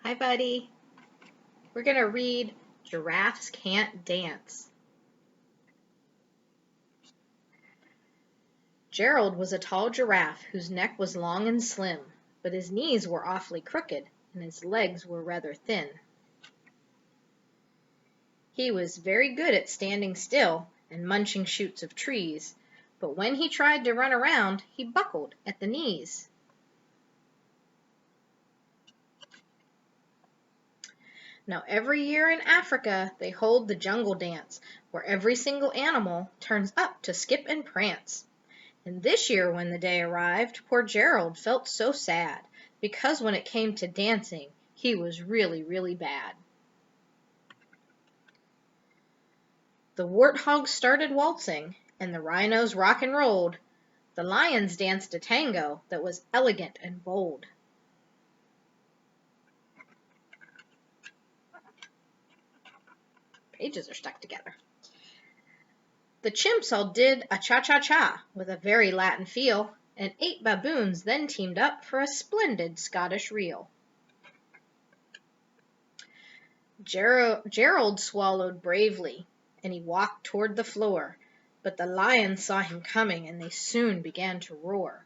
Hi, buddy. We're going to read Giraffes Can't Dance. Gerald was a tall giraffe whose neck was long and slim, but his knees were awfully crooked and his legs were rather thin. He was very good at standing still and munching shoots of trees, but when he tried to run around, he buckled at the knees. Now every year in Africa they hold the jungle dance, where every single animal turns up to skip and prance. And this year when the day arrived, poor Gerald felt so sad, because when it came to dancing, he was really, really bad. The warthogs started waltzing, and the rhinos rock and rolled. The lions danced a tango that was elegant and bold. Pages are stuck together. The chimps all did a cha-cha-cha with a very Latin feel, and 8 baboons then teamed up for a splendid Scottish reel. Gerald swallowed bravely, and he walked toward the floor, but the lions saw him coming, and they soon began to roar.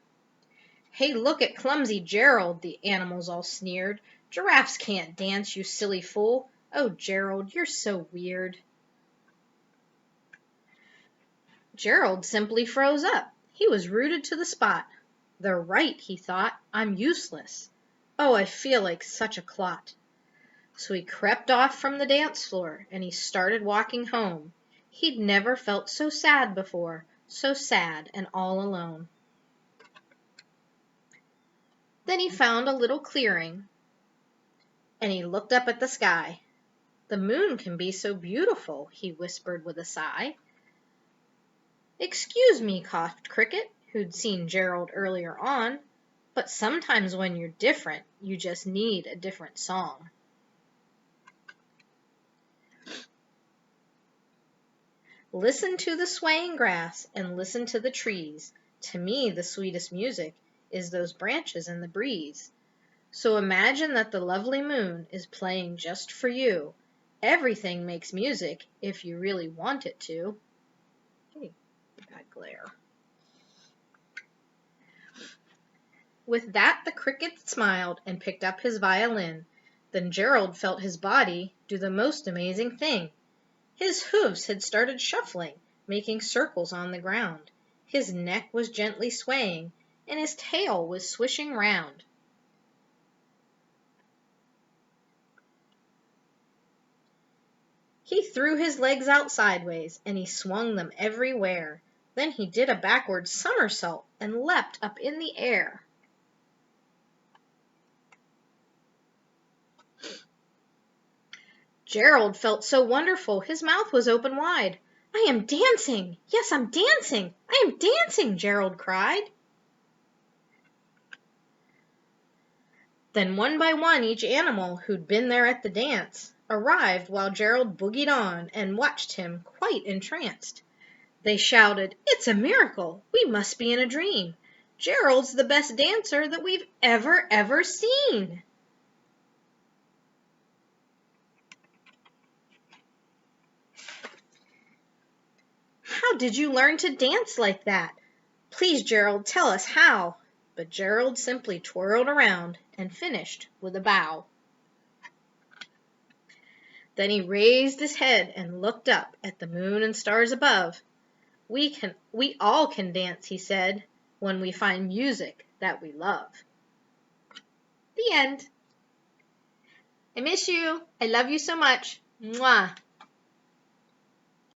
"Hey, look at clumsy Gerald," the animals all sneered. "Giraffes can't dance, you silly fool. Oh, Gerald, you're so weird." Gerald simply froze up. He was rooted to the spot. "They're right," he thought. "I'm useless. Oh, I feel like such a clot." So he crept off from the dance floor, and he started walking home. He'd never felt so sad before, so sad and all alone. Then he found a little clearing, and he looked up at the sky. "The moon can be so beautiful," he whispered with a sigh. "Excuse me," coughed Cricket, who'd seen Gerald earlier on, "but sometimes when you're different, you just need a different song." Listen to the swaying grass and listen to the trees. To me the sweetest music is those branches in the breeze. So imagine that the lovely moon is playing just for you. Everything makes music if you really want it to. Hey, bad glare. With that the cricket smiled and picked up his violin. Then Gerald felt his body do the most amazing thing. His hooves had started shuffling, making circles on the ground. His neck was gently swaying, and his tail was swishing round. He threw his legs out sideways, and he swung them everywhere. Then he did a backward somersault and leapt up in the air. Gerald felt so wonderful, his mouth was open wide. "I am dancing! Yes, I'm dancing! I am dancing!" Gerald cried. Then one by one each animal who'd been there at the dance arrived while Gerald boogied on and watched him quite entranced. They shouted, "It's a miracle! We must be in a dream! Gerald's the best dancer that we've ever seen!" "How did you learn to dance like that? Please, Gerald, tell us how." But Gerald simply twirled around and finished with a bow. Then he raised his head and looked up at the moon and stars above. We all can dance," he said, "when we find music that we love." The end. I miss you. I love you so much. Mwah.